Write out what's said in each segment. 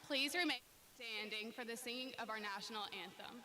Please remain standing for the singing of our national anthem.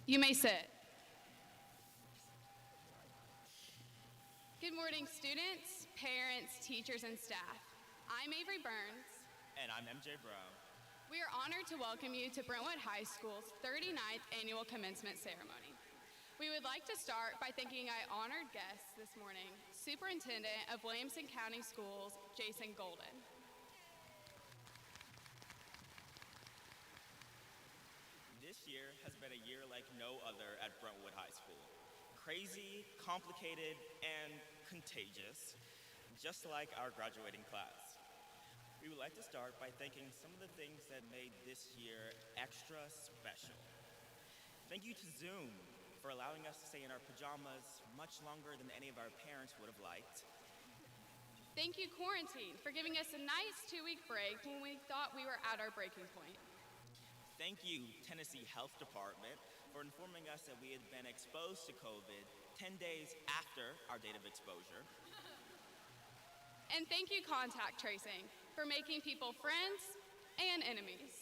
You may sit. Good morning, students, parents, teachers, and staff. I'm Avery Burns. And I'm MJ Brown. We are honored to welcome you to Brentwood High School's 39th annual commencement ceremony. We would like to start by thanking our honored guests this morning, Superintendent of Williamson County Schools, Jason Golden. This year has been a year like no other at Brentwood High School. Crazy, complicated, and contagious, just like our graduating class. We would like to start by thanking some of the things that made this year extra special. Thank you to Zoom for allowing us to stay in our pajamas much longer than any of our parents would have liked. Thank you, Quarantine, for giving us a nice 2-week break when we thought we were at our breaking point. Thank you, Tennessee Health Department, for informing us that we had been exposed to COVID 10 days after our date of exposure. And thank you, Contact Tracing, for making people friends and enemies.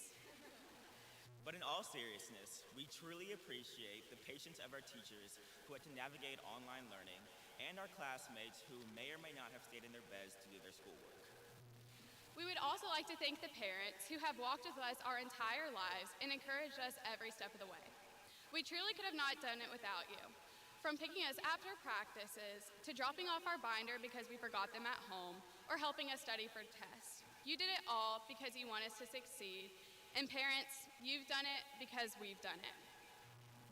But in all seriousness, we truly appreciate the patience of our teachers who had to navigate online learning and our classmates who may or may not have stayed in their beds to do their schoolwork. We would also like to thank the parents who have walked with us our entire lives and encouraged us every step of the way. We truly could have not done it without you. From picking us after practices, to dropping off our binder because we forgot them at home, or helping us study for tests. You did it all because you want us to succeed. And parents, you've done it because we've done it.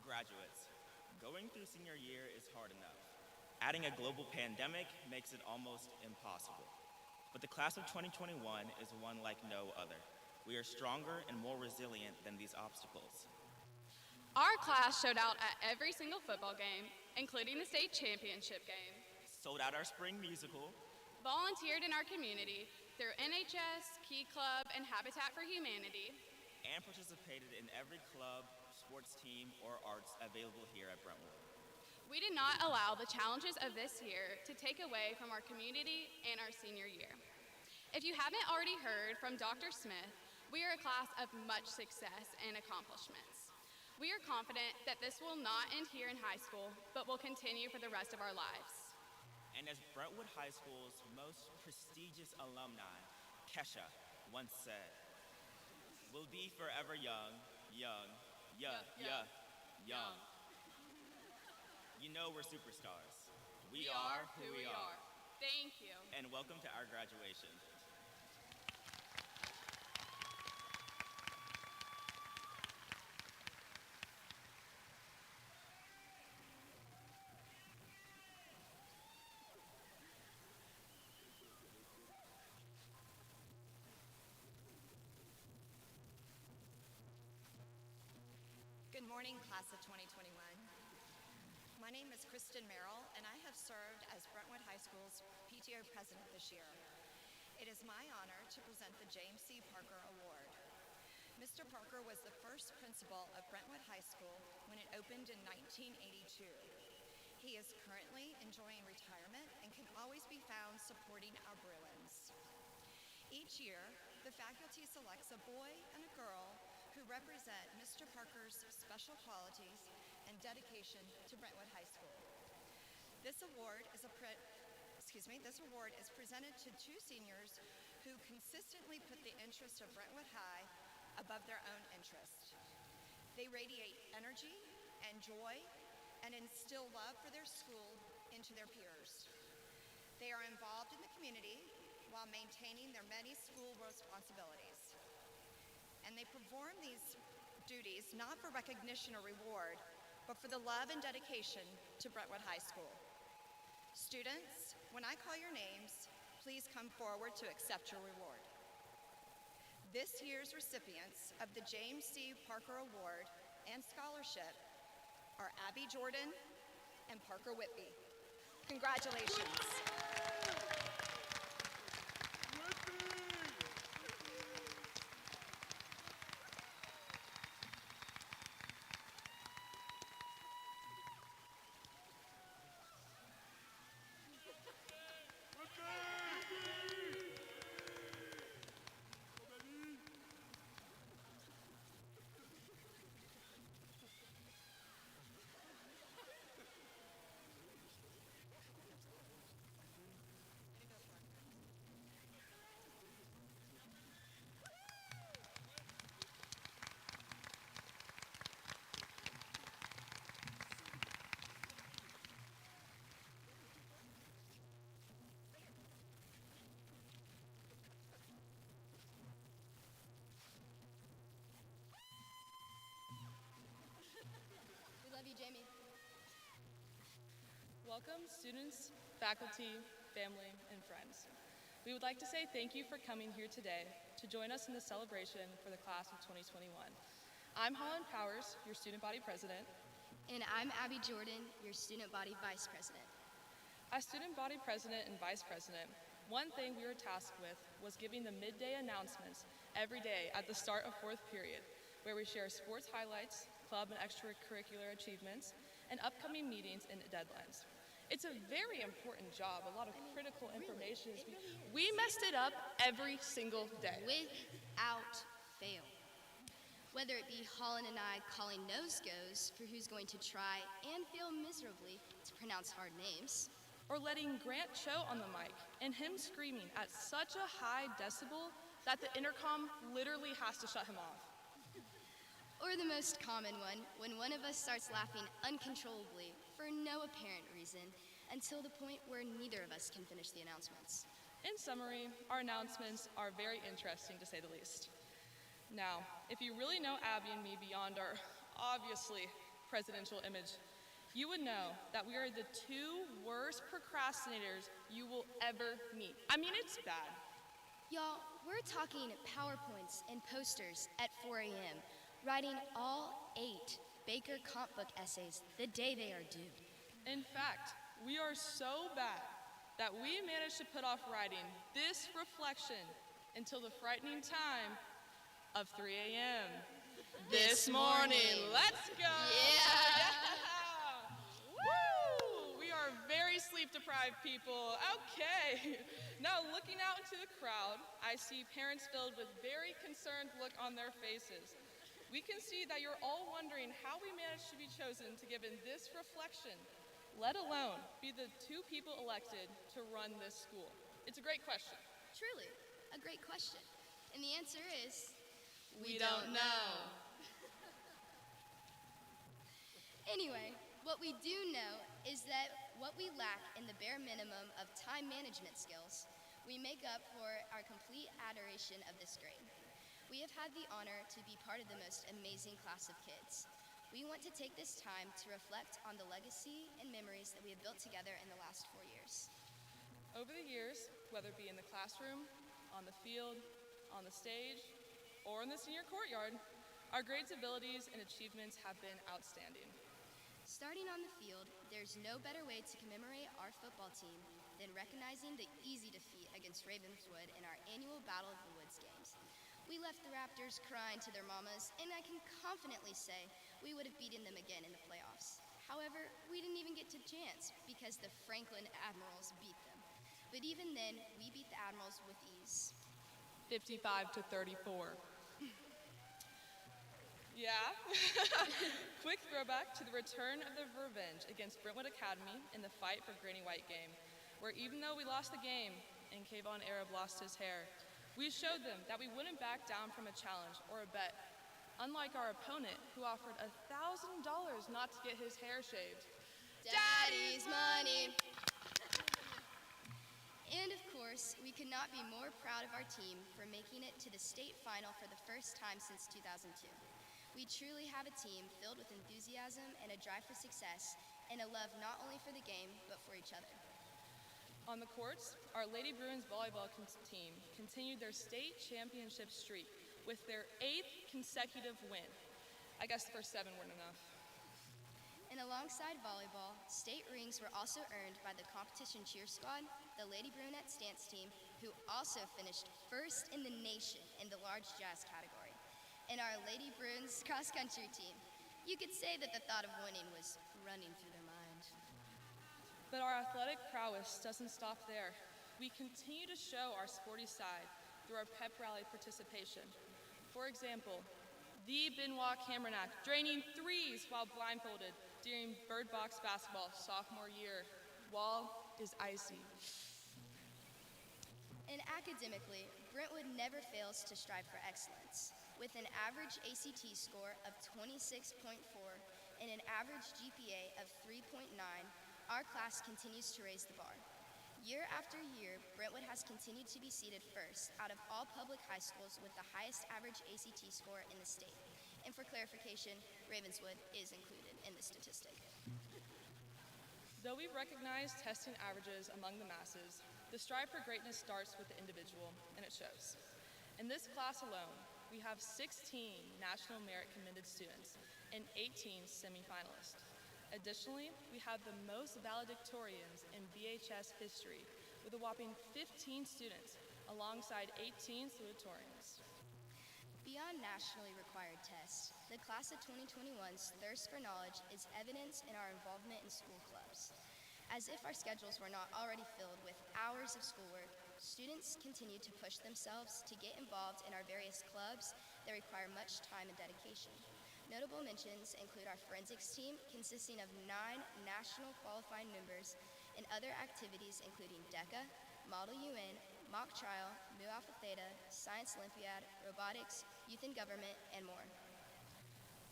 Graduates, going through senior year is hard enough. Adding a global pandemic makes it almost impossible. But the class of 2021 is one like no other. We are stronger and more resilient than these obstacles. Our class showed out at every single football game, including the state championship game. Sold out our spring musical. Volunteered in our community through NHS, Key Club, and Habitat for Humanity. And participated in every club, sports team, or arts available here at Brentwood. We did not allow the challenges of this year to take away from our community and our senior year. If you haven't already heard from Dr. Smith, we are a class of much success and accomplishments. We are confident that this will not end here in high school, but will continue for the rest of our lives. And as Brentwood High School's most prestigious alumni, Kesha, once said, "We'll be forever young, young, young. You know we're superstars. We are who we are. Thank you. And welcome to our graduation. Good morning, class of 2021. My name is Kristen Merrill, and I have served as Brentwood High School's PTO president this year. It is my honor to present the James C. Parker Award. Mr. Parker was the first principal of Brentwood High School when it opened in 1982. He is currently enjoying retirement and can always be found supporting our Bruins. Each year, the faculty selects a boy and a girl who represent Mr. Parker's special qualities and dedication to Brentwood High School. This award is presented to two seniors who consistently put the interests of Brentwood High above their own interests. They radiate energy and joy and instill love for their school into their peers. They are involved in the community while maintaining their many school responsibilities. And they perform these duties not for recognition or reward, but for the love and dedication to Brentwood High School. Students, when I call your names, please come forward to accept your reward. This year's recipients of the James C. Parker Award and Scholarship are Abby Jordan and Parker Whitby. Congratulations. Love you, Jamie. Welcome, students, faculty, family, and friends. We would like to say thank you for coming here today to join us in the celebration for the class of 2021. I'm Holland Powers, your student body president. And I'm Abby Jordan, your student body vice president. As student body president and vice president, one thing we were tasked with was giving the midday announcements every day at the start of fourth period, where we share sports highlights, club and extracurricular achievements, and upcoming meetings and deadlines. It's a very important job, a lot of critical information. We messed it up every single day. Without fail. Whether it be Holland and I calling nose goes for who's going to try and fail miserably to pronounce hard names. Or letting Grant Cho on the mic and him screaming at such a high decibel that the intercom literally has to shut him off. Or the most common one, when one of us starts laughing uncontrollably for no apparent reason until the point where neither of us can finish the announcements. In summary, our announcements are very interesting to say the least. Now, if you really know Abby and me beyond our obviously presidential image, you would know that we are the two worst procrastinators you will ever meet. I mean, it's bad. Y'all, we're talking PowerPoints and posters at 4 a.m., writing all 8 Baker comp book essays the day they are due. In fact, we are so bad that we managed to put off writing this reflection until the frightening time of 3 a.m. this morning. Let's go! Yeah! Woo! We are very sleep-deprived people. Okay. Now, looking out into the crowd, I see parents filled with very concerned look on their faces. We can see that you're all wondering how we managed to be chosen to give in this reflection, let alone be the two people elected to run this school. It's a great question. Truly, a great question. And the answer is, we don't know. Anyway, what we do know is that what we lack in the bare minimum of time management skills, we make up for our complete adoration of this grade. We have had the honor to be part of the most amazing class of kids. We want to take this time to reflect on the legacy and memories that we have built together in the last 4 years. Over the years, whether it be in the classroom, on the field, on the stage, or in the senior courtyard, our grades, abilities, and achievements have been outstanding. Starting on the field, there's no better way to commemorate our football team than recognizing the easy defeat against Ravenswood in our annual Battle of the Woods games. We left the Raptors crying to their mamas, and I can confidently say we would have beaten them again in the playoffs. However, we didn't even get to chance because the Franklin Admirals beat them. But even then, we beat the Admirals with ease. 55-34. Yeah. Quick throwback to the return of the revenge against Brentwood Academy in the Fight for Granny White game, where even though we lost the game and Kayvon Arab lost his hair, we showed them that we wouldn't back down from a challenge or a bet, unlike our opponent who offered $1,000 not to get his hair shaved. Daddy's money! And of course, we could not be more proud of our team for making it to the state final for the first time since 2002. We truly have a team filled with enthusiasm and a drive for success, and a love not only for the game, but for each other. On the courts, our Lady Bruins volleyball team continued their state championship streak with their 8th consecutive win. I guess the first 7 weren't enough. And alongside volleyball, state rings were also earned by the competition cheer squad, the Lady Brunette stance team, who also finished first in the nation in the large jazz category, and our Lady Bruins cross-country team. You could say that the thought of winning was running through their mind. But our athletic prowess doesn't stop there. We continue to show our sporty side through our pep rally participation. For example, the Benoit Camernac draining threes while blindfolded during bird box basketball sophomore year. Wall is icy. And academically, Brentwood never fails to strive for excellence. With an average ACT score of 26.4 and an average GPA of 3.9, our class continues to raise the bar. Year after year, Brentwood has continued to be seated first out of all public high schools with the highest average ACT score in the state. And for clarification, Ravenswood is included in the statistic. Though we recognize testing averages among the masses, the strive for greatness starts with the individual, and it shows. In this class alone, we have 16 National Merit Commended students and 18 semifinalists. Additionally, we have the most valedictorians in BHS history with a whopping 15 students alongside 18 salutatorians. Beyond nationally required tests, the class of 2021's thirst for knowledge is evident in our involvement in school clubs. As if our schedules were not already filled with hours of schoolwork, students continue to push themselves to get involved in our various clubs that require much time and dedication. Notable mentions include our forensics team, consisting of 9 national qualifying members, and other activities including DECA, Model UN, Mock Trial, Mu Alpha Theta, Science Olympiad, Robotics, Youth in Government, and more.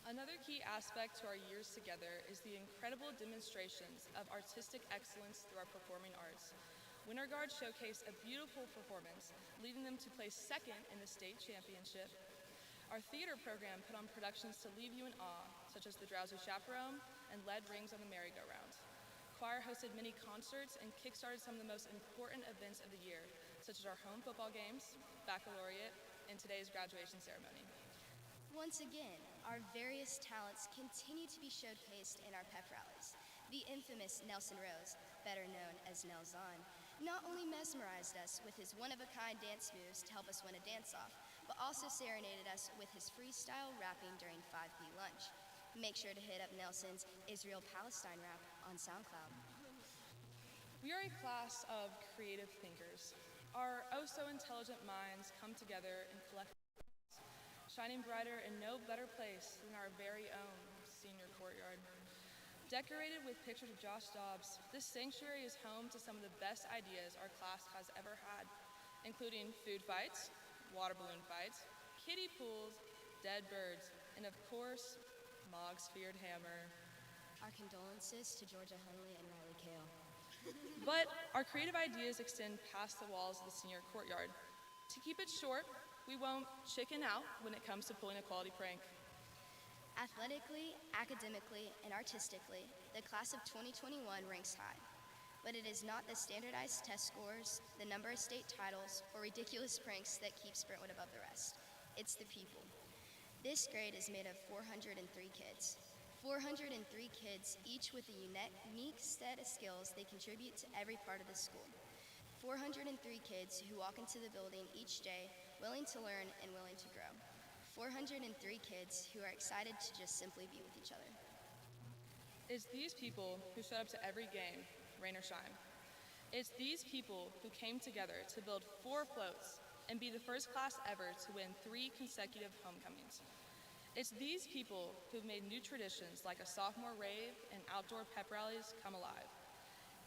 Another key aspect to our years together is the incredible demonstrations of artistic excellence through our performing arts. Winter Guard showcased a beautiful performance, leading them to place second in the state championship. Our theater program put on productions to leave you in awe, such as The Drowsy Chaperone and Lead Rings on the Merry-Go-Round. Choir hosted many concerts and kickstarted some of the most important events of the year, such as our home football games, baccalaureate, and today's graduation ceremony. Once again, our various talents continue to be showcased in our pep rallies. The infamous Nelson Rose, better known as Nelzon, not only mesmerized us with his one-of-a-kind dance moves to help us win a dance-off, but also serenaded us with his freestyle rapping during 5P lunch. Make sure to hit up Nelson's Israel-Palestine rap on SoundCloud. We are a class of creative thinkers. Our oh-so-intelligent minds come together in collective thoughts, shining brighter in no better place than our very own senior courtyard. Decorated with pictures of Josh Dobbs, this sanctuary is home to some of the best ideas our class has ever had, including food fights, water balloon fights, kiddie pools, dead birds, and of course, Mog's feared hammer. Our condolences to Georgia Hunley and Riley Kale. But our creative ideas extend past the walls of the senior courtyard. To keep it short, we won't chicken out when it comes to pulling a quality prank. Athletically, academically, and artistically, the class of 2021 ranks high. But it is not the standardized test scores, the number of state titles, or ridiculous pranks that keeps Brentwood above the rest. It's the people. This grade is made of 403 kids. 403 kids, each with a unique set of skills they contribute to every part of the school. 403 kids who walk into the building each day willing to learn and willing to grow. 403 kids who are excited to just simply be with each other. It's these people who showed up to every game, rain or shine. It's these people who came together to build 4 floats and be the first class ever to win 3 consecutive homecomings. It's these people who've made new traditions like a sophomore rave and outdoor pep rallies come alive.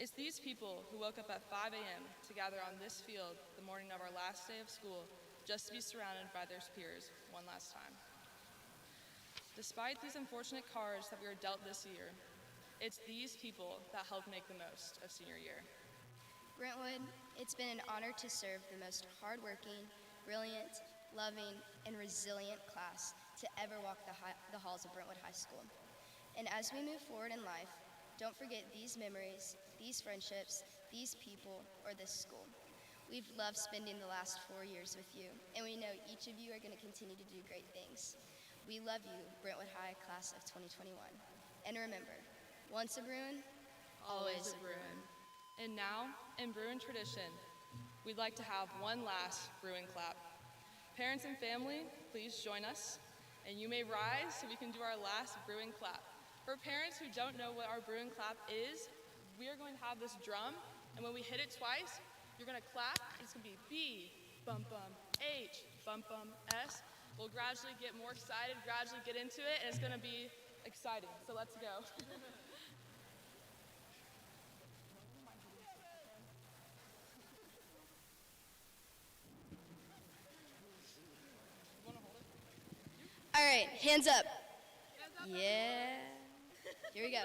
It's these people who woke up at 5 a.m. to gather on this field the morning of our last day of school just to be surrounded by their peers one last time. Despite these unfortunate cards that we were dealt this year, it's these people that helped make the most of senior year. Brentwood, it's been an honor to serve the most hardworking, brilliant, loving, and resilient class to ever walk the halls of Brentwood High School. And as we move forward in life, don't forget these memories, these friendships, these people, or this school. We've loved spending the last 4 years with you, and we know each of you are going to continue to do great things. We love you, Brentwood High Class of 2021. And remember, once a Bruin, always a Bruin. And now, in Bruin tradition, we'd like to have one last Bruin clap. Parents and family, please join us, and you may rise so we can do our last Bruin clap. For parents who don't know what our Bruin clap is, we are going to have this drum, and when we hit it twice, you're going to clap. It's going to be B, bum bum, H, bum bum, S. We'll gradually get more excited, gradually get into it, and it's going to be exciting. So let's go. All right, hands up. Yeah. Here we go.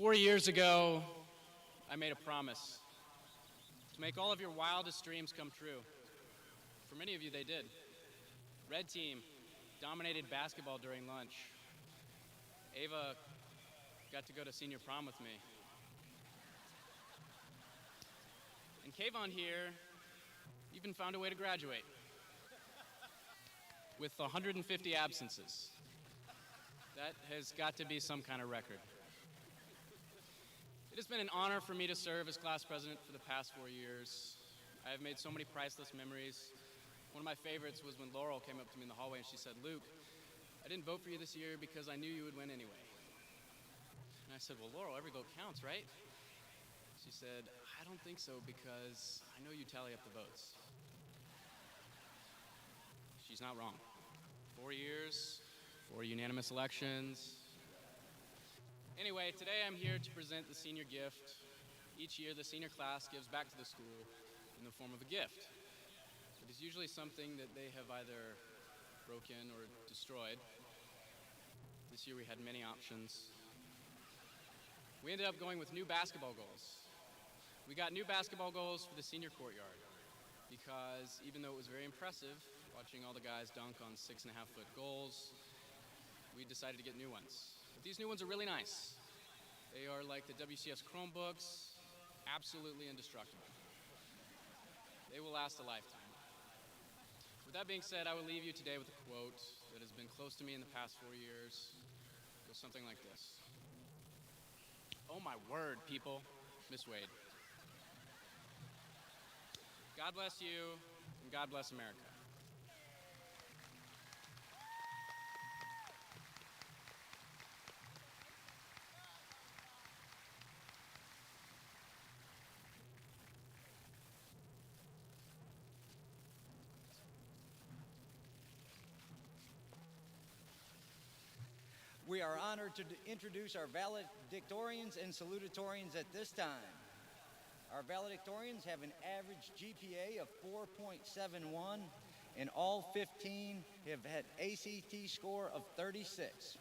4 years ago, I made a promise to make all of your wildest dreams come true. For many of you, they did. Red team dominated basketball during lunch. Ava got to go to senior prom with me. And Kayvon here even found a way to graduate with 150 absences. That has got to be some kind of record. It has been an honor for me to serve as class president for the past 4 years. I have made so many priceless memories. One of my favorites was when Laurel came up to me in the hallway and she said, "Luke, I didn't vote for you this year because I knew you would win anyway." And I said, "Well, Laurel, every vote counts, right?" She said, "I don't think so because I know you tally up the votes." She's not wrong. 4 years, 4 unanimous elections. Anyway, today I'm here to present the senior gift. Each year, the senior class gives back to the school in the form of a gift. It is usually something that they have either broken or destroyed. This year we had many options. We ended up going with new basketball goals. We got new basketball goals for the senior courtyard because even though it was very impressive watching all the guys dunk on 6.5-foot goals, we decided to get new ones. But these new ones are really nice. They are like the WCS Chromebooks, absolutely indestructible. They will last a lifetime. With that being said, I will leave you today with a quote that has been close to me in the past 4 years. It goes something like this. "Oh my word, people." Miss Wade. God bless you, and God bless America. We are honored to introduce our valedictorians and salutatorians at this time. Our valedictorians have an average GPA of 4.71, and all 15 have had ACT score of 36.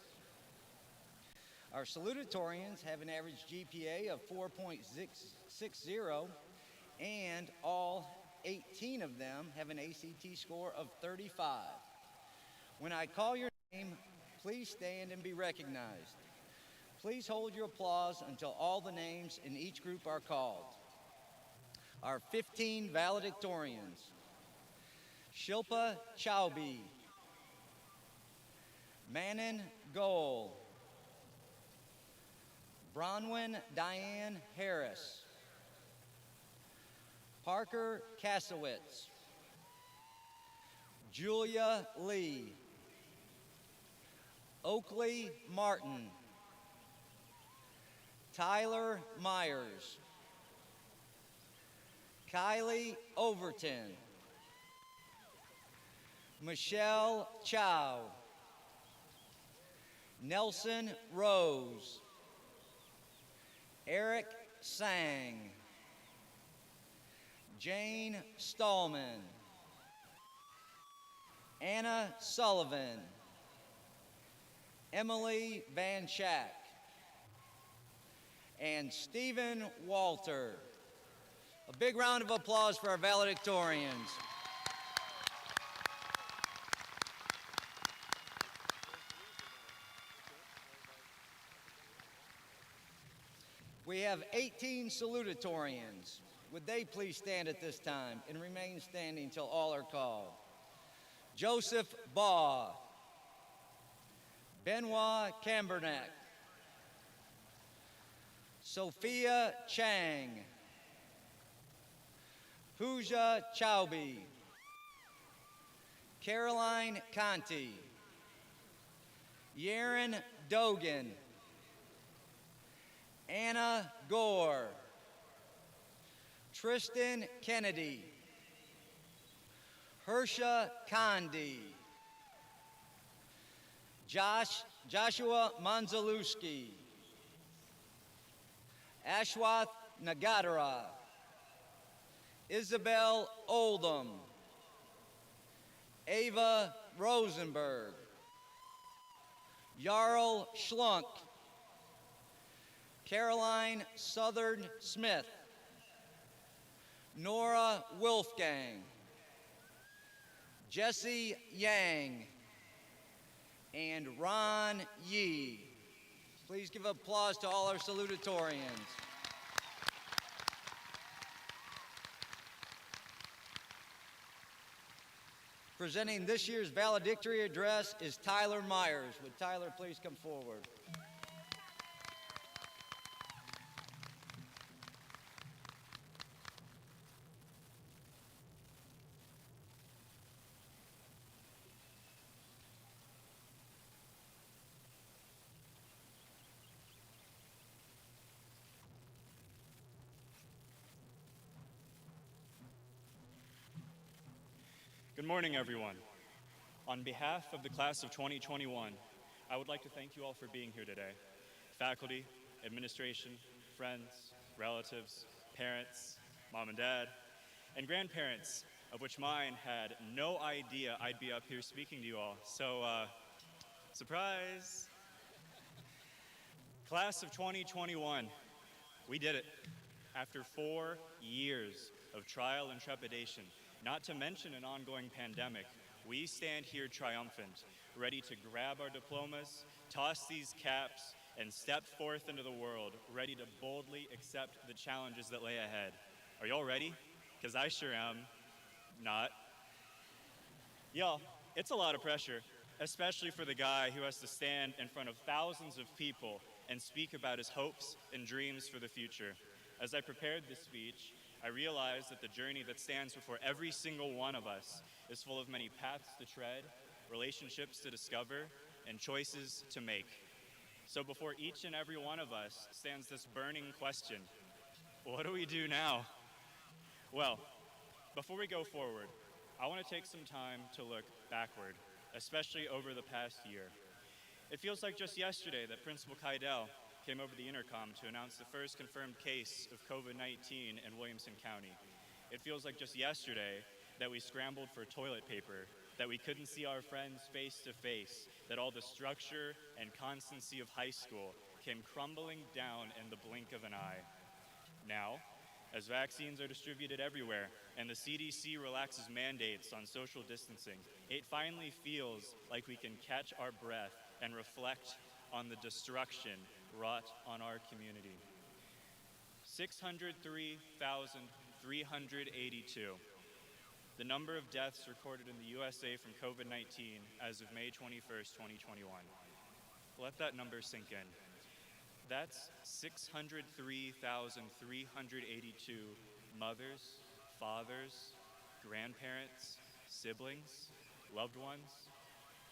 Our salutatorians have an average GPA of 4.60, and all 18 of them have an ACT score of 35. When I call your name, please stand and be recognized. Please hold your applause until all the names in each group are called. Our 15 valedictorians: Shilpa Chowbe, Manon Goal, Bronwyn Diane Harris, Parker Kasowitz, Julia Lee, Oakley Martin, Tyler Myers, Kylie Overton, Michelle Chow, Nelson Rose, Eric Sang, Jane Stallman, Anna Sullivan, Emily Van Schack, and Stephen Walter. A big round of applause for our valedictorians. We have 18 salutatorians. Would they please stand at this time and remain standing until all are called? Joseph Baugh, Benoit Cambernack, Sophia Chang, Pooja Chowbe, Caroline Conti, Yaren Dogan, Anna Gore, Tristan Kennedy, Hersha Condi, Joshua Manzalewski, Ashwath Nagadara, Isabel Oldham, Ava Rosenberg, Jarl Schlunk, Caroline Southern Smith, Nora Wolfgang, Jesse Yang, and Ron Yee. Please give applause to all our salutatorians. Presenting this year's valedictory address is Tyler Myers. Would Tyler please come forward? Good morning, everyone. On behalf of the class of 2021, I would like to thank you all for being here today. Faculty, administration, friends, relatives, parents, mom and dad, and grandparents, of which mine had no idea I'd be up here speaking to you all. So, surprise! Class of 2021, we did it. After 4 years of trial and trepidation, not to mention an ongoing pandemic, we stand here triumphant, ready to grab our diplomas, toss these caps, and step forth into the world, ready to boldly accept the challenges that lay ahead. Are y'all ready? Because I sure am. Not. Y'all, it's a lot of pressure, especially for the guy who has to stand in front of thousands of people and speak about his hopes and dreams for the future. As I prepared this speech, I realized that the journey that stands before every single one of us is full of many paths to tread, relationships to discover, and choices to make. So before each and every one of us stands this burning question: what do we do now? Well, before we go forward, I want to take some time to look backward, especially over the past year. It feels like just yesterday that Principal Keidel came over the intercom to announce the first confirmed case of COVID-19 in Williamson County. It feels like just yesterday that we scrambled for toilet paper, that we couldn't see our friends face to face, that all the structure and constancy of high school came crumbling down in the blink of an eye. Now, as vaccines are distributed everywhere and the CDC relaxes mandates on social distancing, it finally feels like we can catch our breath and reflect on the destruction wrought on our community. 603,382. The number of deaths recorded in the USA from COVID-19 as of May 21st, 2021. Let that number sink in. That's 603,382 mothers, fathers, grandparents, siblings, loved ones,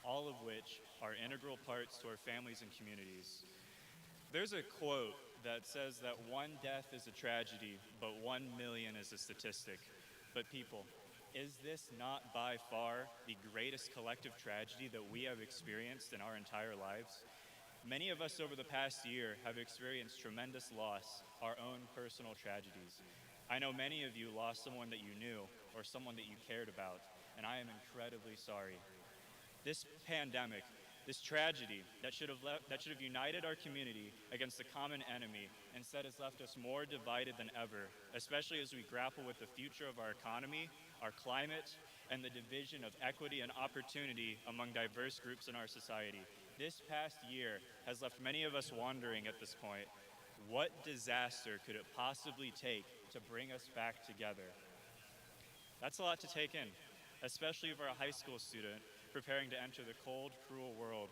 all of which are integral parts to our families and communities. There's a quote that says that one death is a tragedy, but 1 million is a statistic. But people, is this not by far the greatest collective tragedy that we have experienced in our entire lives? Many of us over the past year have experienced tremendous loss, our own personal tragedies. I know many of you lost someone that you knew or someone that you cared about, and I am incredibly sorry. This pandemic, this tragedy that should have united our community against the common enemy, instead has left us more divided than ever, especially as we grapple with the future of our economy, our climate, and the division of equity and opportunity among diverse groups in our society. This past year has left many of us wondering at this point, what disaster could it possibly take to bring us back together? That's a lot to take in, especially for a high school student preparing to enter the cold, cruel world.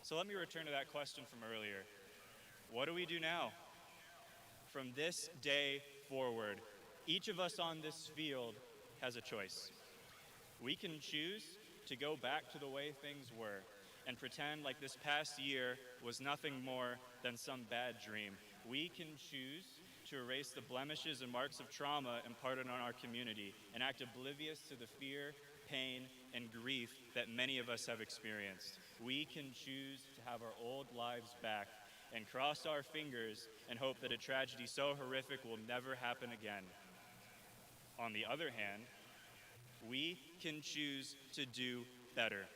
So let me return to that question from earlier. What do we do now? From this day forward, each of us on this field has a choice. We can choose to go back to the way things were and pretend like this past year was nothing more than some bad dream. We can choose to erase the blemishes and marks of trauma imparted on our community and act oblivious to the fear, pain, and grief that many of us have experienced. We can choose to have our old lives back and cross our fingers and hope that a tragedy so horrific will never happen again. On the other hand, we can choose to do better.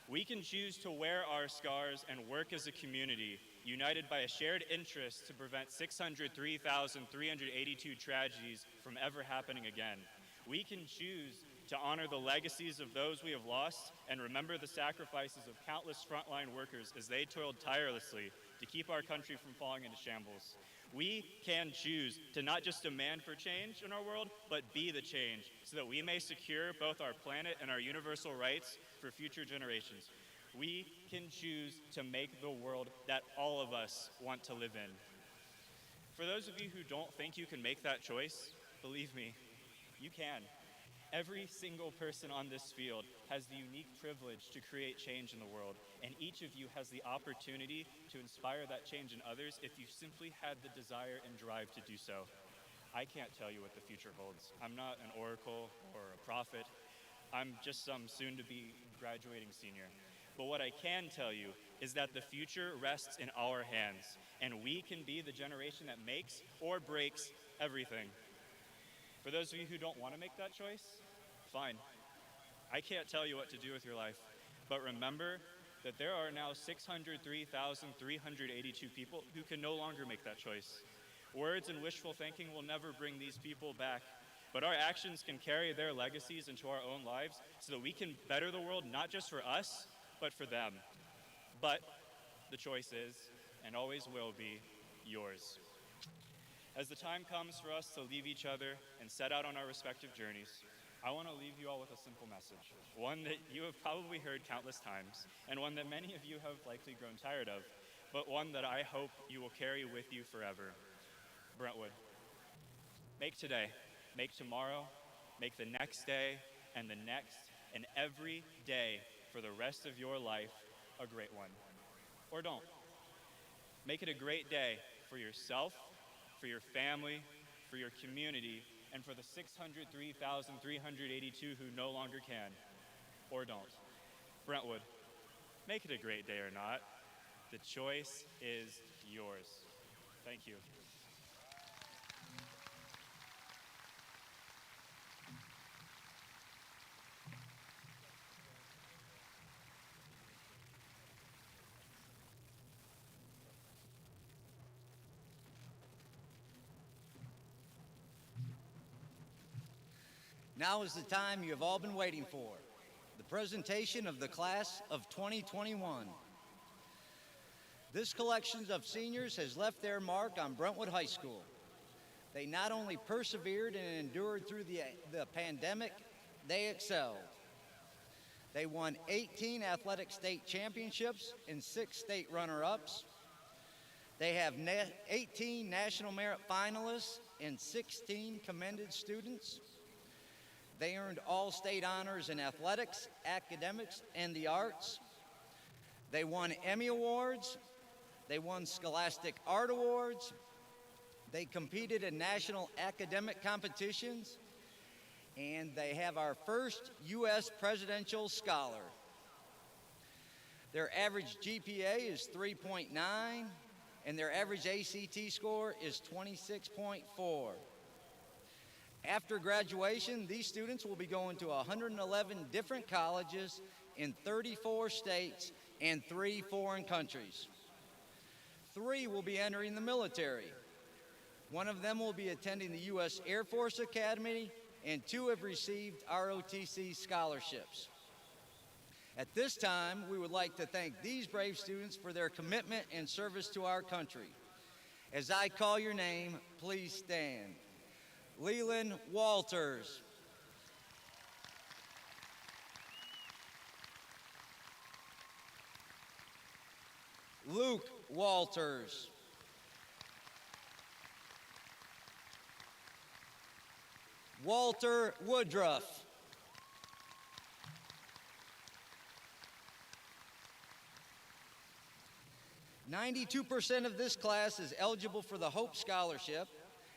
We can choose to wear our scars and work as a community united by a shared interest to prevent 603,382 tragedies from ever happening again. We can choose to honor the legacies of those we have lost and remember the sacrifices of countless frontline workers as they toiled tirelessly to keep our country from falling into shambles. We can choose to not just demand for change in our world, but be the change so that we may secure both our planet and our universal rights for future generations. We can choose to make the world that all of us want to live in. For those of you who don't think you can make that choice, believe me, you can. Every single person on this field has the unique privilege to create change in the world, and each of you has the opportunity to inspire that change in others if you simply had the desire and drive to do so. I can't tell you what the future holds. I'm not an oracle or a prophet. I'm just some soon-to-be graduating senior. But what I can tell you is that the future rests in our hands, and we can be the generation that makes or breaks everything. For those of you who don't want to make that choice, fine. I can't tell you what to do with your life, but remember that there are now 603,382 people who can no longer make that choice. Words and wishful thinking will never bring these people back, but our actions can carry their legacies into our own lives so that we can better the world not just for us, but for them. But the choice is, and always will be, yours. As the time comes for us to leave each other and set out on our respective journeys, I want to leave you all with a simple message, one that you have probably heard countless times, and one that many of you have likely grown tired of, but one that I hope you will carry with you forever. Brentwood, make today, make tomorrow, make the next day, and the next, and every day for the rest of your life a great one. Or don't. Make it a great day for yourself, for your family, for your community, and for the 603,382 who no longer can, or don't. Brentwood, make it a great day or not. The choice is yours. Thank you. Now is the time you have all been waiting for, the presentation of the class of 2021. This collection of seniors has left their mark on Brentwood High School. They not only persevered and endured through the pandemic, they excelled. They won 18 athletic state championships and 6 state runner-ups. They have 18 National Merit finalists and 16 commended students. They earned all state honors in athletics, academics, and the arts. They won Emmy Awards. They won Scholastic Art Awards. They competed in national academic competitions. And they have our first U.S. presidential scholar. Their average GPA is 3.9, and their average ACT score is 26.4. After graduation, these students will be going to 111 different colleges in 34 states and 3 foreign countries. 3 will be entering the military. 1 of them will be attending the U.S. Air Force Academy, and 2 have received ROTC scholarships. At this time, we would like to thank these brave students for their commitment and service to our country. As I call your name, please stand. Leland Walters. Luke Walters. Walter Woodruff. "92% of this class is eligible for the Hope Scholarship,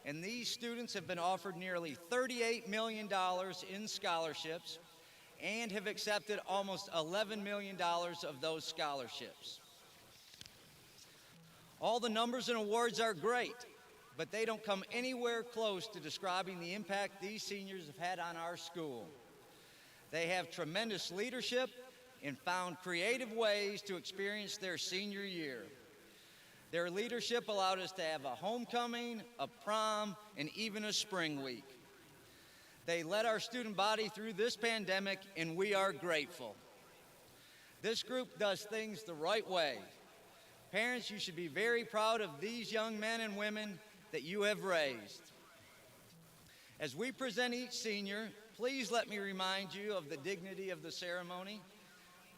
and these students have been offered nearly $38 million in scholarships and have accepted almost $11 million of those scholarships. All the numbers and awards are great, but they don't come anywhere close to describing the impact these seniors have had on our school. They have tremendous leadership and found creative ways to experience their senior year. Their leadership allowed us to have a homecoming, a prom, and even a spring week. They led our student body through this pandemic, and we are grateful. This group does things the right way. Parents, you should be very proud of these young men and women that you have raised. As we present each senior, please let me remind you of the dignity of the ceremony.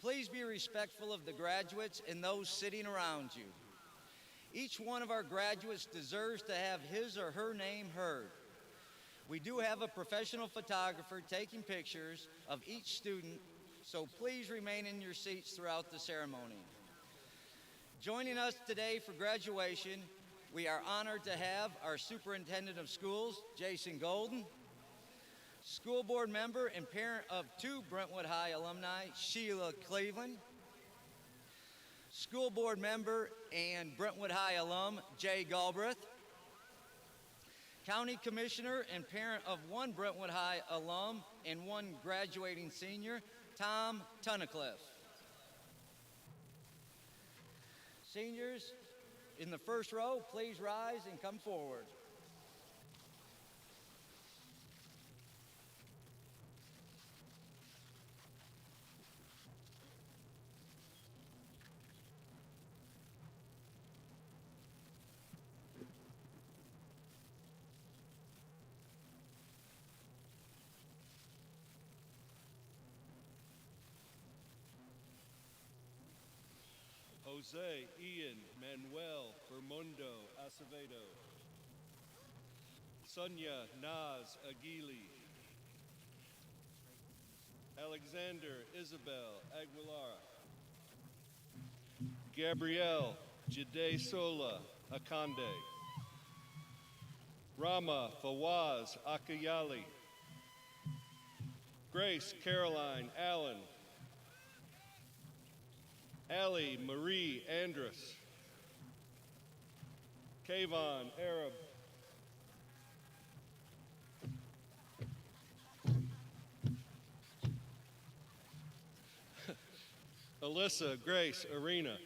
Please be respectful of the graduates and those sitting around you. Each one of our graduates deserves to have his or her name heard. We do have a professional photographer taking pictures of each student, so please remain in your seats throughout the ceremony. Joining us today for graduation, we are honored to have our Superintendent of Schools, Jason Golden, school board member and parent of 2 Brentwood High alumni, Sheila Cleveland, school board member and Brentwood High alum, Jay Galbraith, County Commissioner and parent of 1 Brentwood High alum and 1 graduating senior, Tom Tunnicliffe. Seniors, in the first row, please rise and come forward. Jose Ian Manuel Bermundo Acevedo. Sonia Naz Aguili. Alexander Isabel Aguilar. Gabrielle Jide Sola Akande. Rama Fawaz Akayali. Grace Caroline Allen. Allie Marie Andrus. Kayvon Arab. Alyssa Grace Arena.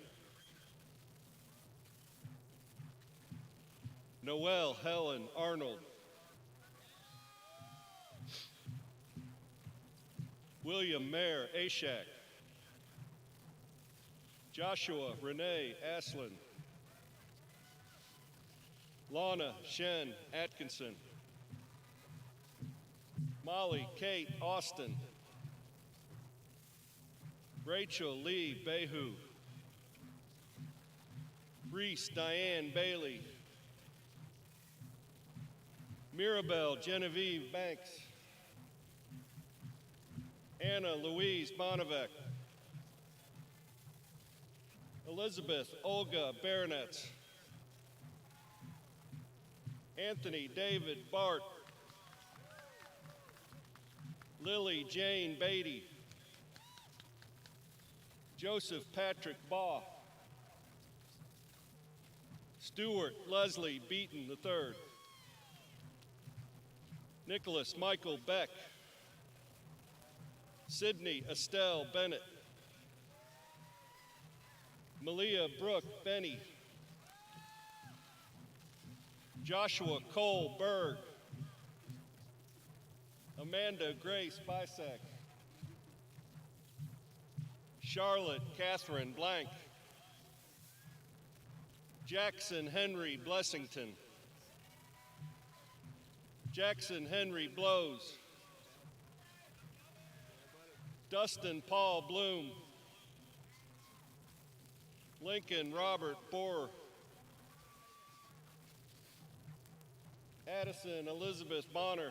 Noelle Helen Arnold. William Mayer Ashak. Joshua Renee Aslin. Lana Shen Atkinson. Molly Kate Austin. Rachel Lee Behu. Reese Diane Bailey. Mirabelle Genevieve Banks. Anna Louise Bonavec. Elizabeth Olga Baronets. Anthony David Bart. Lily Jane Beatty. Joseph Patrick Baugh. Stuart Leslie Beaton III. Nicholas Michael Beck. Sydney Estelle Bennett. Malia Brooke Benny. Joshua Cole Berg. Amanda Grace Bisak. Charlotte Catherine Blank. Jackson Henry Blessington. Jackson Henry Blows. Dustin Paul Bloom. Lincoln Robert Bohr. Addison Elizabeth Bonner.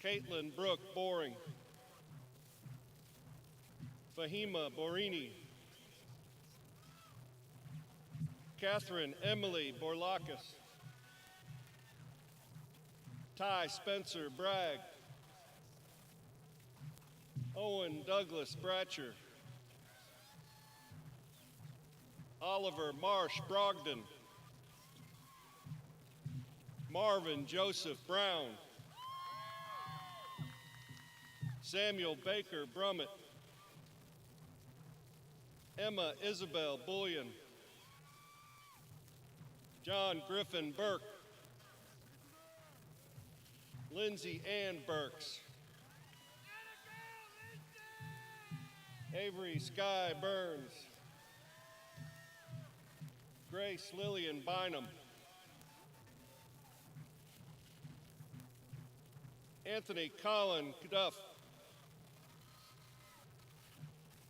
Caitlin Brooke Boring. Fahima Borini. Catherine Emily Borlakis. Ty Spencer Bragg. Owen Douglas Bratcher. Oliver Marsh Brogdon. Marvin Joseph Brown. Samuel Baker Brummett. Emma Isabel Bullion, John Griffin Burke, Lindsay Ann Burks, Avery Sky Burns, Grace Lillian Bynum, Anthony Colin Duff,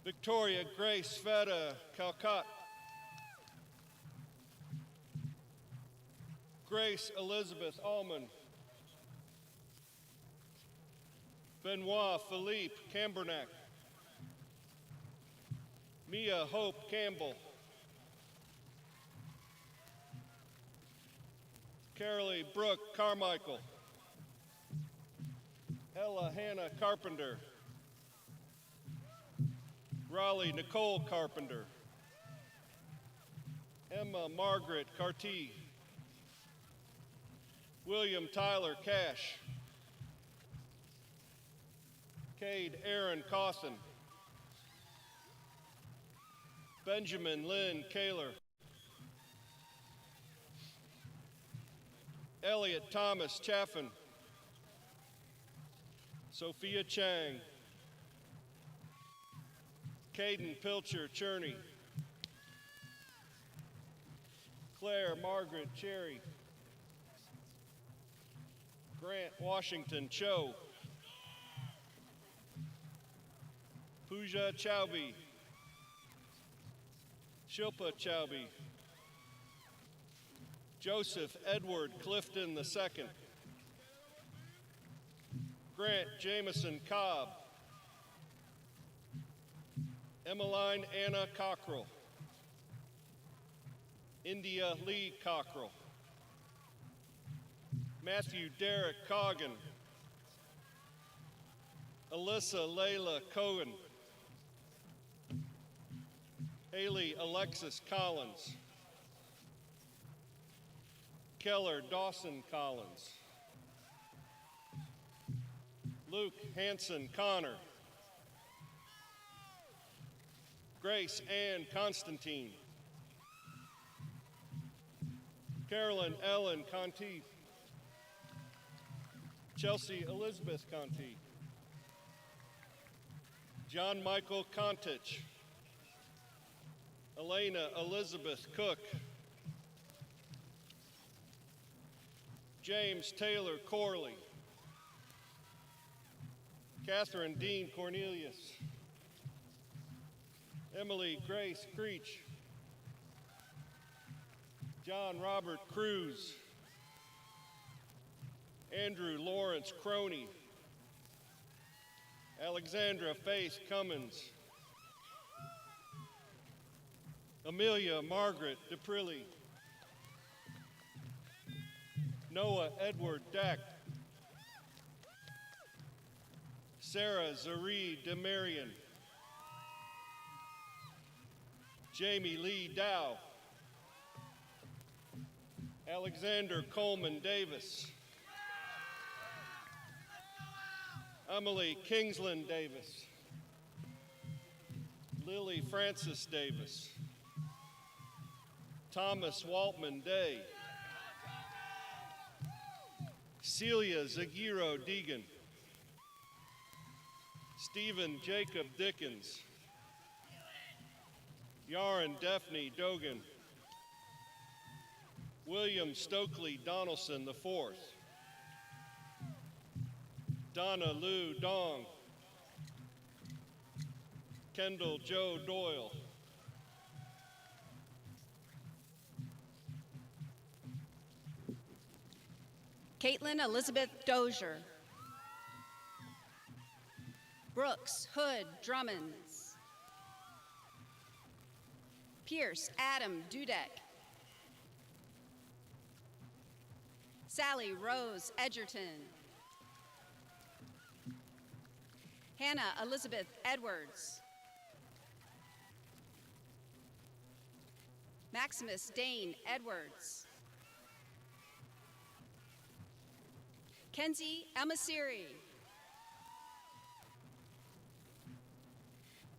Victoria Grace Sveta Calcott, Grace Elizabeth Allman, Benoit Philippe Cambernack, Mia Hope Campbell, Carolee Brooke Carmichael, Ella Hannah Carpenter, Raleigh Nicole Carpenter, Emma Margaret Carty, William Tyler Cash, Cade Aaron Cawson, Benjamin Lynn Kaler, Elliot Thomas Chaffin, Sophia Chang, Caden Pilcher Cherney, Claire Margaret Cherry, Grant Washington Cho, Pooja Chowbey, Shilpa Chowbey, Joseph Edward Clifton II, Grant Jameson Cobb, Emmeline Anna Cockrell, India Lee Cockrell, Matthew Derek Coggan, Alyssa Layla Cohen, Haley Alexis Collins, Keller Dawson Collins, Luke Hanson Connor, Grace Ann Constantine, Carolyn Ellen Conteith, Chelsea Elizabeth Conti, John Michael Contich, Elena Elizabeth Cook, James Taylor Corley, Catherine Dean Cornelius, Emily Grace Creech, John Robert Cruz, Andrew Lawrence Croney, Alexandra Faith Cummins, Amelia Margaret DePrilly, Noah Edward Dack, Sarah Zarie DeMarion, Jamie Lee Dow, Alexander Coleman Davis, Emily Kingsland Davis, Lily Francis Davis, Thomas Waltman Day, Celia Zagiro Deegan, Stephen Jacob Dickens, Yaren Daphne Dogan, William Stokely Donaldson IV, Donna Lou Dong, Kendall Joe Doyle, Caitlin Elizabeth Dozier, Brooks Hood Drummonds, Pierce Adam Dudek, Sally Rose Edgerton, Hannah Elizabeth Edwards, Maximus Dane Edwards, Kenzie Amasiri,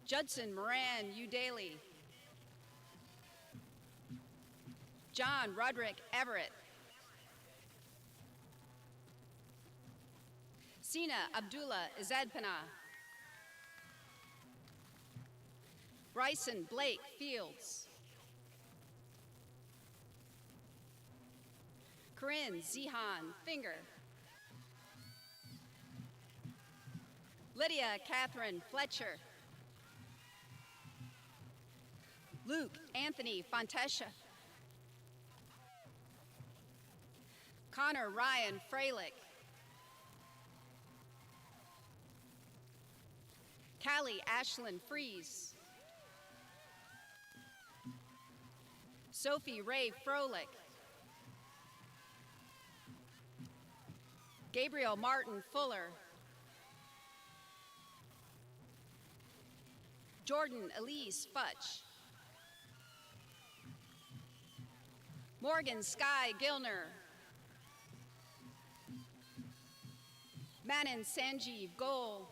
Judson Moran Udaley, John Roderick Everett. Sina Abdullah Izadpana. Bryson Blake Fields. Corinne Zihan Finger. Lydia Catherine Fletcher. Luke Anthony Fontesha. Connor Ryan Freilich. Callie Ashlyn Fries. Sophie Ray Froelich. Gabriel Martin Fuller. Jordan Elise Futch. Morgan Sky Gilner. Manan Sanjeev Goel.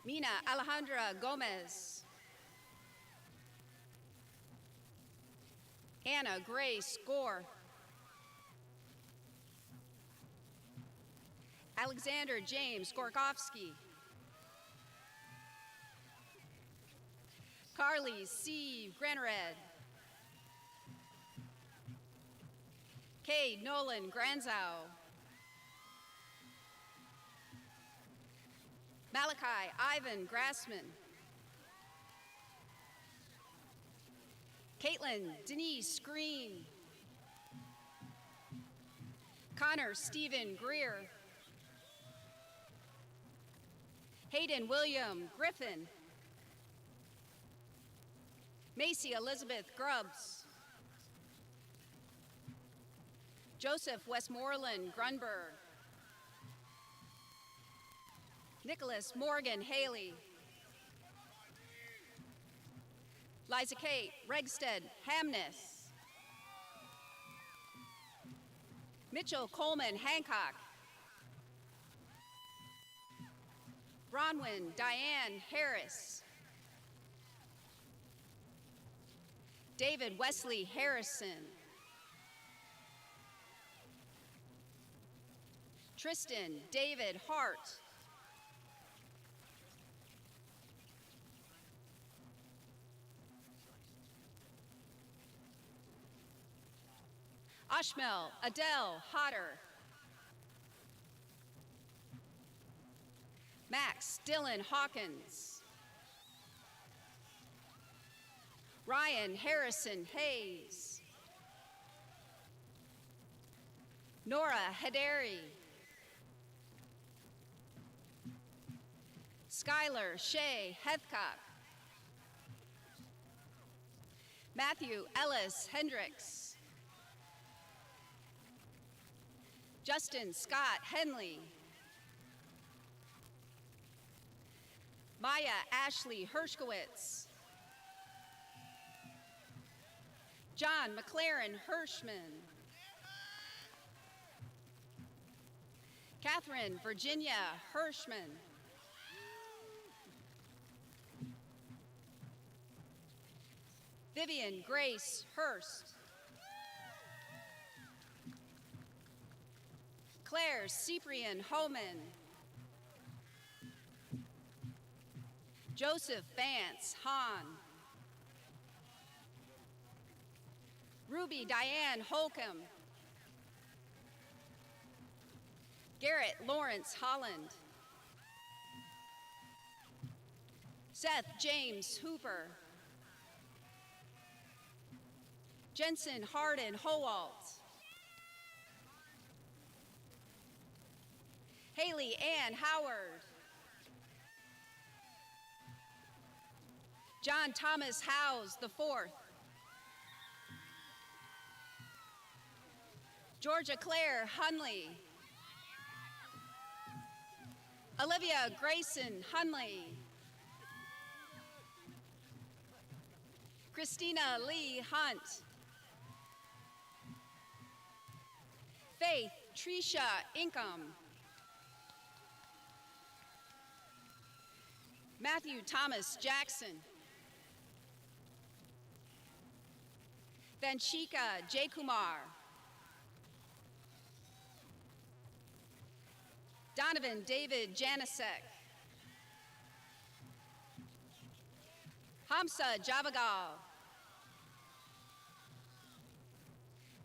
Mina Alejandra Gomez. Anna Grace Gore. Alexander James Gorkovsky. Carly C. Granered. Kay Nolan Granzow. Malachi Ivan Grassman. Caitlin Denise Green. Connor Stephen Greer. Hayden William Griffin. Macy Elizabeth Grubbs. Joseph Westmoreland Grunberg. Nicholas Morgan Haley. Liza Kate Regstead Hamness. Mitchell Coleman Hancock. Bronwyn Diane Harris. David Wesley Harrison. Tristan David Hart. Ashmel Adele Hodder. Max Dylan Hawkins. Ryan Harrison Hayes. Nora Hederi. Skylar Shea Heathcock. Matthew Ellis Hendricks. Justin Scott Henley. Maya Ashley Hershkowitz. John McLaren Hirschman. Catherine Virginia Hirschman. Vivian Grace Hurst. Claire Cyprian Homan. Joseph Vance Hahn. Ruby Diane Holcomb. Garrett Lawrence Holland. Seth James Hooper. Jensen Hardin Howalt. Haley Ann Howard. John Thomas Howes IV. Georgia Claire Hunley. Olivia Grayson Hunley. Christina Lee Hunt. Faith Trisha Ingham. Matthew Thomas Jackson. Vanchika Jaykumar. Donovan David Janisek. Hamza Javagal.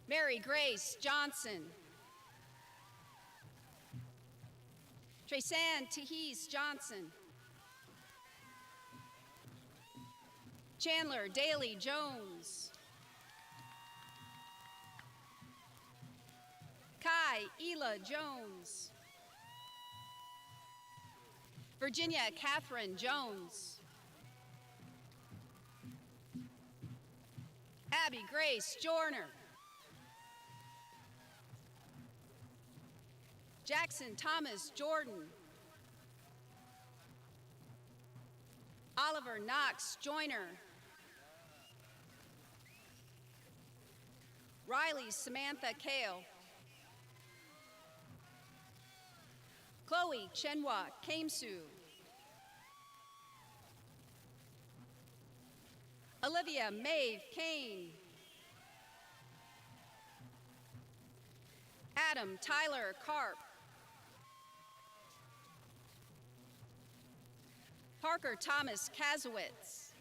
Mary Grace Johnson. Tresan Tahis Johnson. Chandler Daly Jones. Kai Ela Jones. Virginia Catherine Jones. Abby Grace Jorner. Jackson Thomas Jordan. Oliver Knox Joyner. Riley Samantha Kale. Chloe Chenwa Kamesu. Olivia Maeve Kane. Adam Tyler Karp. Parker Thomas Kazowitz.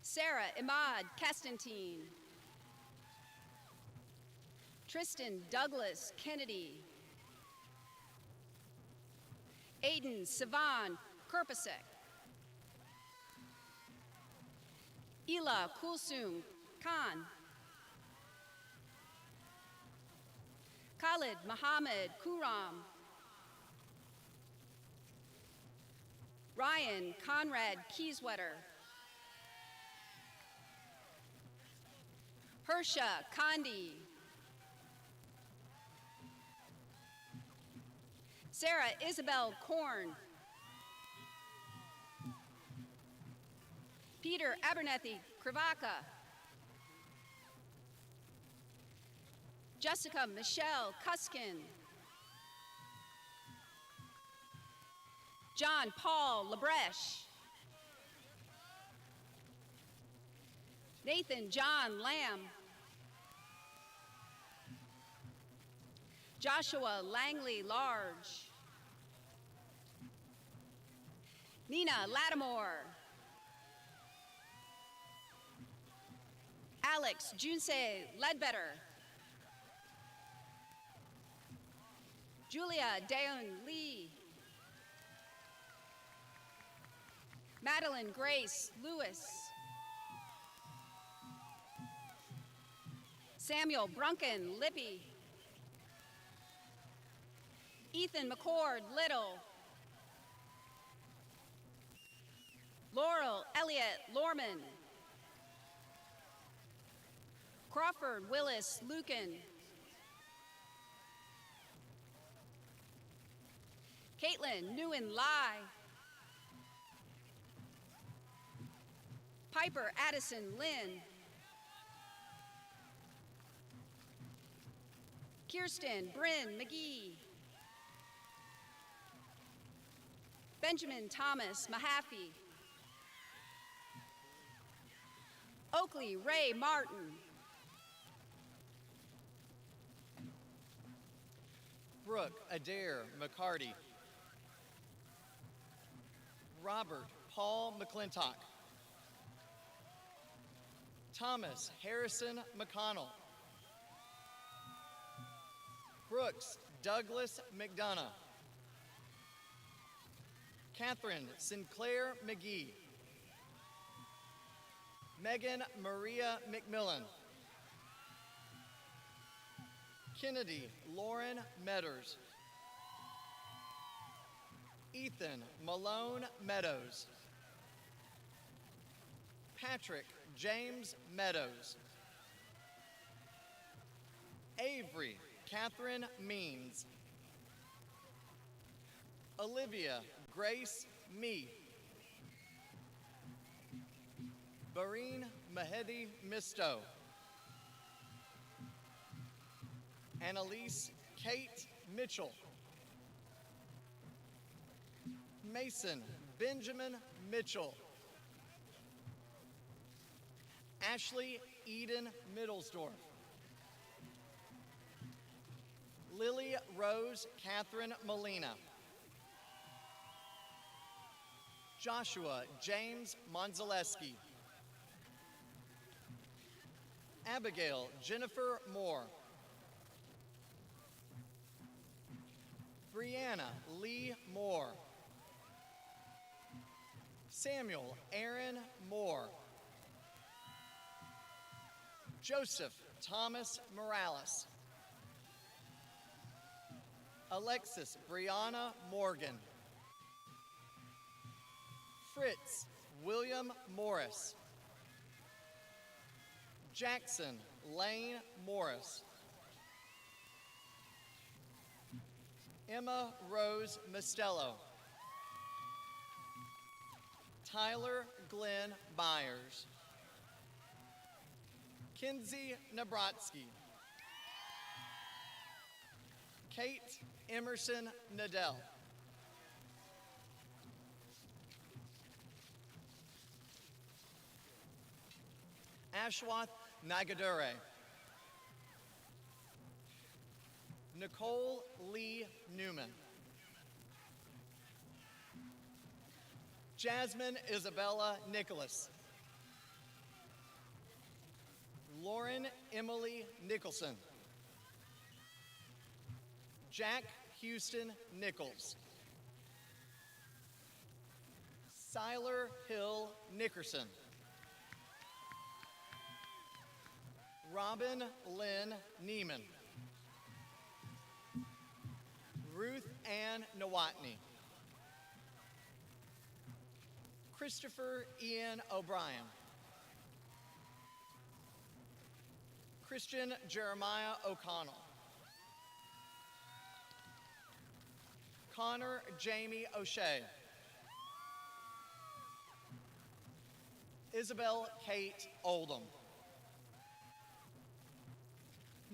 Sarah Imad Castantine. Tristan Douglas Kennedy. Aiden Sivan Kerpasek. Ela Kulsum Khan. Khalid Mohammed Kuram. Ryan Conrad Kieswetter. Hersha Condi. Sarah Isabel Korn. Peter Abernethy Krivaka. Jessica Michelle Cuskin. John Paul Labreche. Nathan John Lamb. Joshua Langley Large. Nina Lattimore. Alex Junse Ledbetter. Julia Dayon Lee. Madeline Grace Lewis. Samuel Brunken Lippy. Ethan McCord Little. Laurel Elliott Lorman. Crawford Willis Lucan. Caitlin Nguyen Lai. Piper Addison Lynn. Kirsten Bryn McGee. Benjamin Thomas Mahaffey. Oakley Ray Martin. Brooke Adair McCarty. Robert Paul McClintock. Thomas Harrison McConnell. Brooks Douglas McDonough. Catherine Sinclair McGee. Megan Maria McMillan. Kennedy Lauren Meadors. Ethan Malone Meadows. Patrick James Meadows. Avery Catherine Means. Olivia Grace Mead. Bareen Mahedi Misto. Annalise Kate Mitchell. Mason Benjamin Mitchell. Ashley Eden Middlesdorf. Lily Rose Catherine Molina. Joshua James Monzaleski. Abigail Jennifer Moore. Brianna Lee Moore. Samuel Aaron Moore. Joseph Thomas Morales. Alexis Brianna Morgan. Fritz William Morris. Jackson Lane Morris. Emma Rose Mostello. Tyler Glenn Myers. Kinsey Nabratsky. Kate Emerson Nadell. Ashwath Nagadure. Nicole Lee Newman. Jasmine Isabella Nicholas. Lauren Emily Nicholson. Jack Houston Nichols. Siler Hill Nickerson. Robin Lynn Neiman. Ruth Ann Nowotny. Christopher Ian O'Brien. Christian Jeremiah O'Connell. Connor Jamie O'Shea. Isabel Kate Oldham.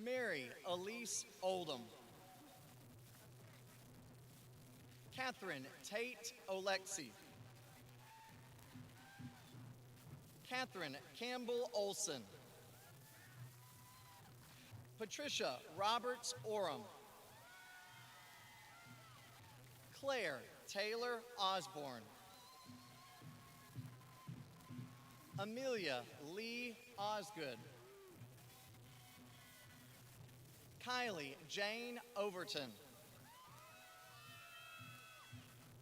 Mary Elise Oldham. Catherine Tate Olexi. Catherine Campbell Olson. Patricia Roberts Oram. Claire Taylor Osborne. Amelia Lee Osgood. Kylie Jane Overton.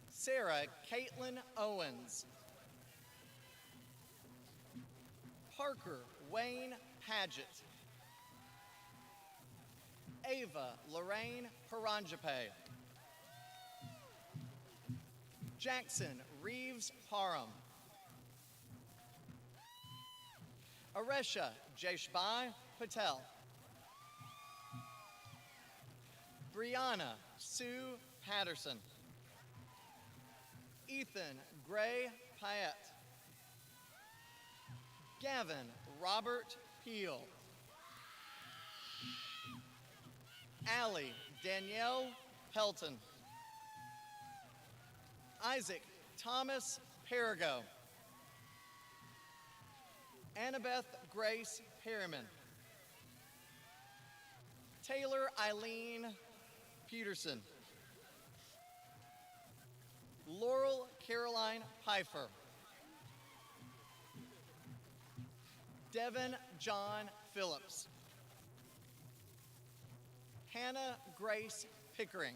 Sarah Caitlin Owens. Parker Wayne Paget. Ava Lorraine Paranjape. Jackson Reeves Parham. Aresha Jeshbai Patel. Brianna Sue Patterson. Ethan Gray Payette. Gavin Robert Peel. Allie Danielle Pelton. Isaac Thomas Perigo. Annabeth Grace Perriman. Taylor Eileen Peterson. Laurel Caroline Pfeiffer. Devin John Phillips. Hannah Grace Pickering.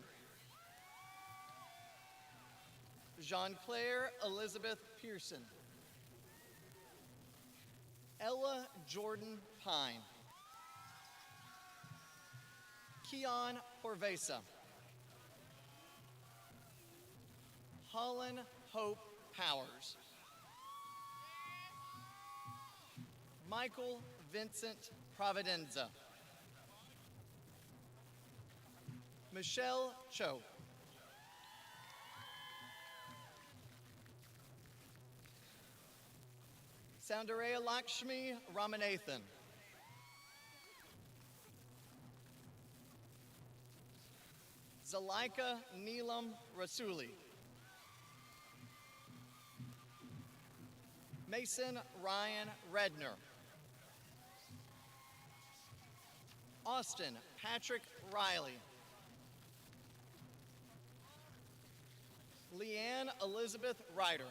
Jean-Claire Elizabeth Pearson. Ella Jordan Pine. Keon Horvesa. Holland Hope Powers. Michael Vincent Providenza. Michelle Cho. Soundaraya Lakshmi Ramanathan. Zalaika Neelam Rasuli. Mason Ryan Redner. Austin Patrick Riley. Leanne Elizabeth Ryder.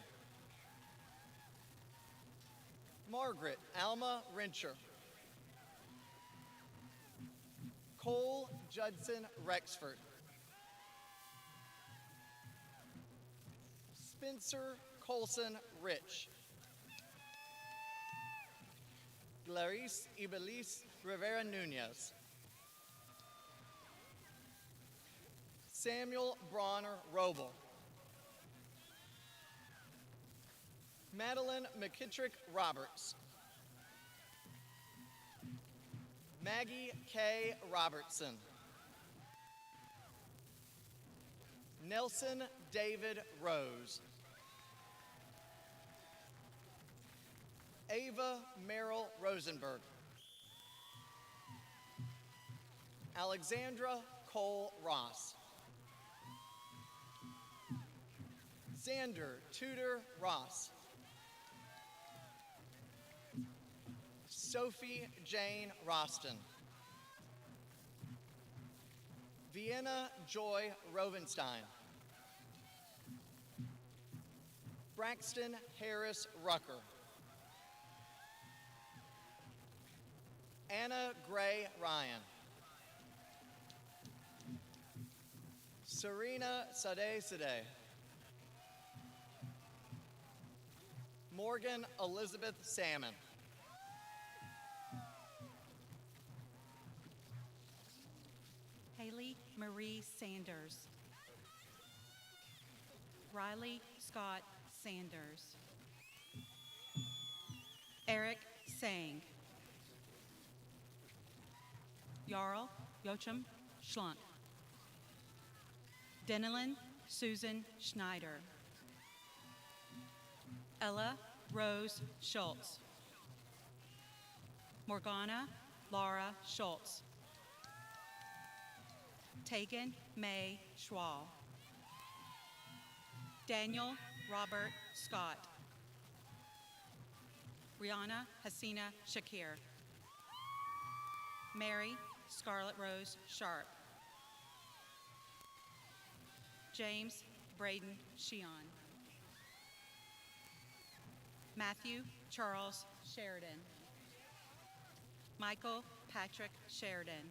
Margaret Alma Rencher. Cole Judson Rexford. Spencer Colson Rich. Clarice Ibeliz Rivera Nunez. Samuel Bronner Roble. Madeline McKittrick Roberts. Maggie K. Robertson. Nelson David Rose. Ava Merrill Rosenberg. Alexandra Cole Ross. Xander Tudor Ross. Sophie Jane Roston. Vienna Joy Rovenstein. Braxton Harris Rucker. Anna Gray Ryan. Serena Sade Sade. Morgan Elizabeth Salmon. Haley Marie Sanders. Riley Scott Sanders. Eric Sang. Jarl Joachim Schlunk. Denelyn Susan Schneider. Ella Rose Schultz. Morgana Laura Schultz. Tegan May Schwal. Daniel Robert Scott. Rihanna Hasina Shakir. Mary Scarlett Rose Sharp. James Braden Sheon. Matthew Charles Sheridan. Michael Patrick Sheridan.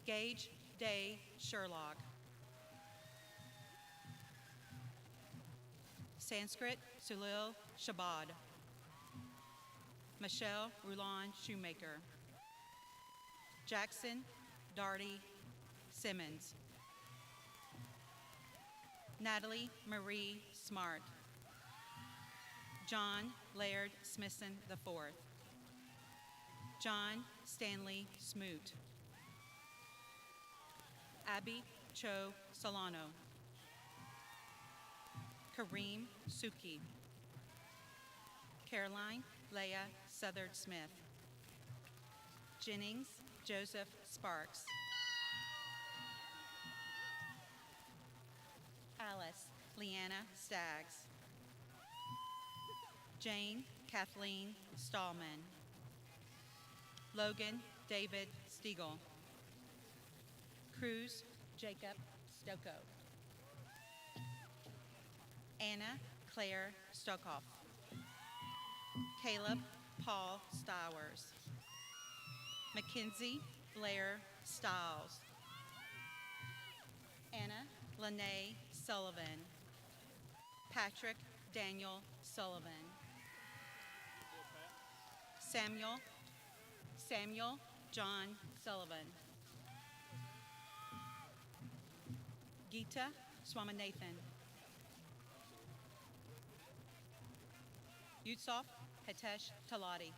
Gage Day Sherlock. Sanskrit Sulil Shabad. Michelle Rulon Shoemaker. Jackson Darty Simmons. Natalie Marie Smart. John Laird Smithson IV. John Stanley Smoot. Abby Cho Solano. Kareem Suki. Caroline Leah Southard Smith. Jennings Joseph Sparks. Alice Leanna Staggs. Jane Kathleen Stallman. Logan David Stiegel. Cruz Jacob Stocco. Anna Claire Stokoff. Caleb Paul Stowers. Mackenzie Blair Stiles. Anna Lene Sullivan. Patrick Daniel Sullivan. Samuel John Sullivan. Geeta Swaminathan. Yusuf Hitesh Talati.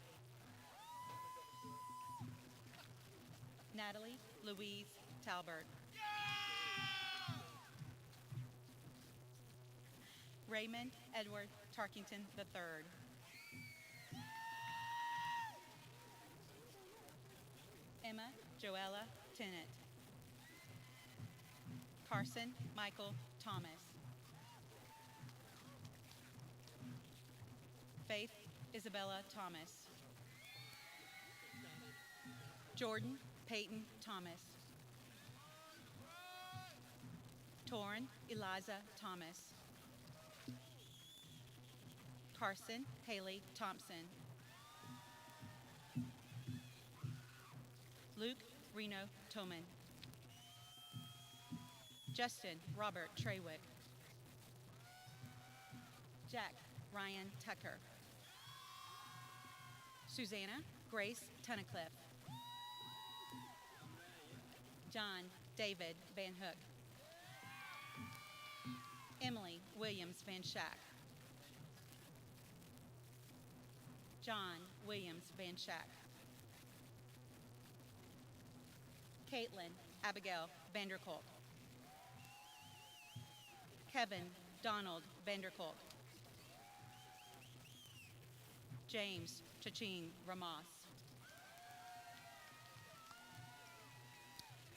Natalie Louise Talbert. Raymond Edward Tarkington III. Emma Joella Tennant. Carson Michael Thomas. Faith Isabella Thomas. Jordan Peyton Thomas. Torrin Eliza Thomas. Carson Haley Thompson. Luke Reno Toman. Justin Robert Treywick. Jack Ryan Tucker. Susanna Grace Tunnicliffe. John David Van Hook. Emily Williams Van Schack. John Williams Van Schack. Caitlin Abigail Vanderkolk. Kevin Donald Vanderkolk. James Chaching Ramos.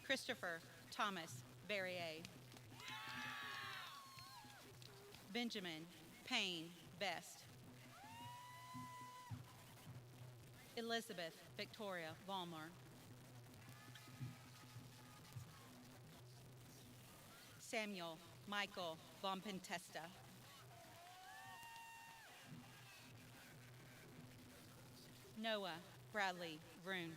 Christopher Thomas Verrier. Benjamin Payne Best. Elizabeth Victoria Valmar. Samuel Michael Von Pentesta. Noah Bradley Roon.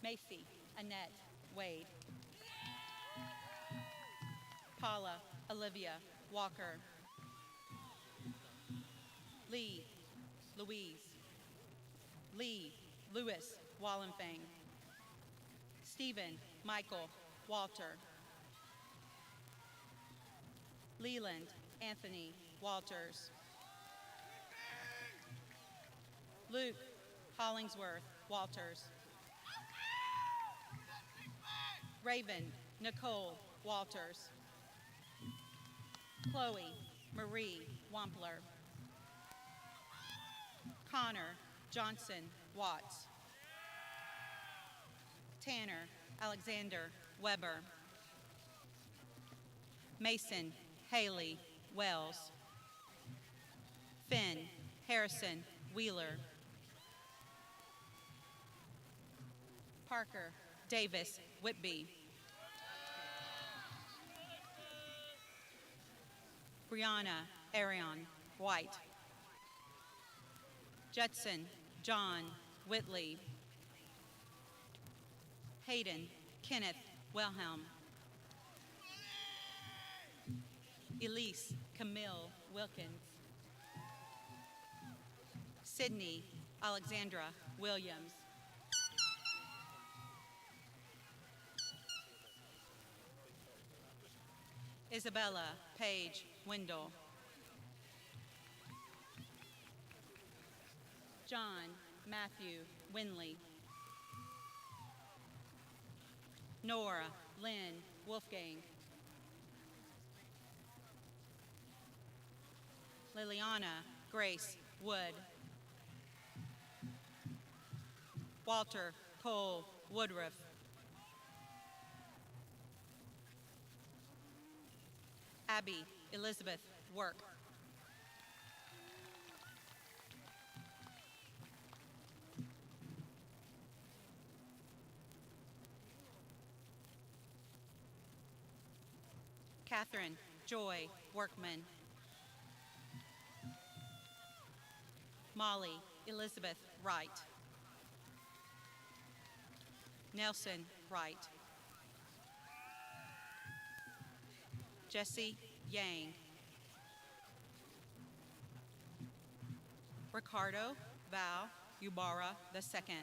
Macy Annette Wade. Paula Olivia Walker. Lee Louise. Lee Lewis Wallenfang. Stephen Michael Walter. Leland Anthony Walters. Luke Hollingsworth Walters. Raven Nicole Walters. Chloe Marie Wampler. Connor Johnson Watts. Tanner Alexander Weber. Mason Haley Wells. Finn Harrison Wheeler. Parker Davis Whitby. Brianna Arion White. Judson John Whitley. Hayden Kenneth Wilhelm. Elise Camille Wilkins. Sydney Alexandra Williams. Isabella Page Wendell. John Matthew Winley. Nora Lynn Wolfgang. Liliana Grace Wood. Walter Cole Woodruff. Abby Elizabeth Work. Catherine Joy Workman. Molly Elizabeth Wright. Nelson Wright. Jesse Yang. Ricardo Val Yubara II.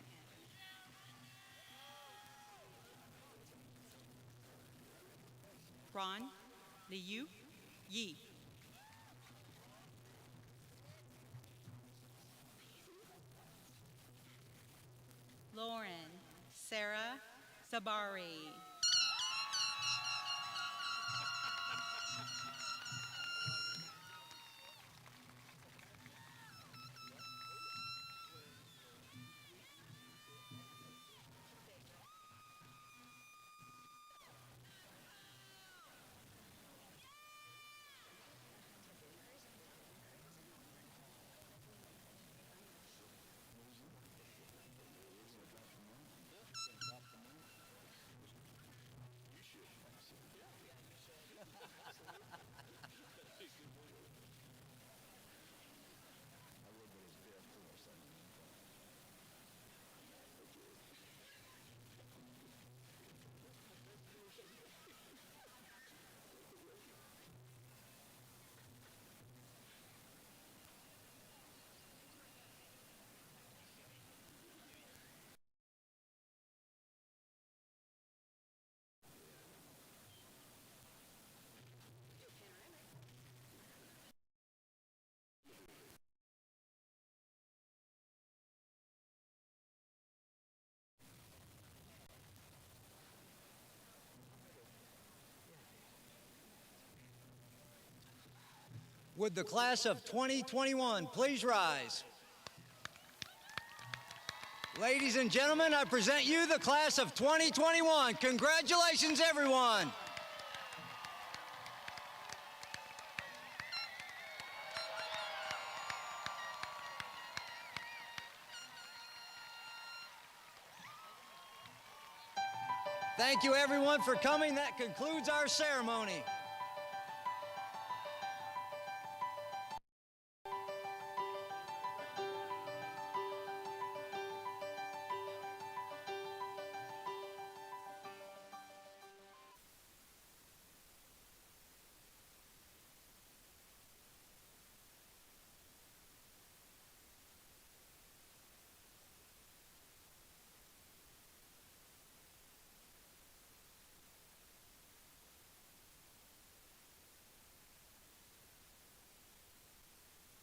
Ron Liu Yi. Lauren Sarah Sabari. Would the class of 2021 please rise? Ladies and gentlemen, I present you the class of 2021. Congratulations, everyone. Thank you, everyone, for coming. That concludes our ceremony.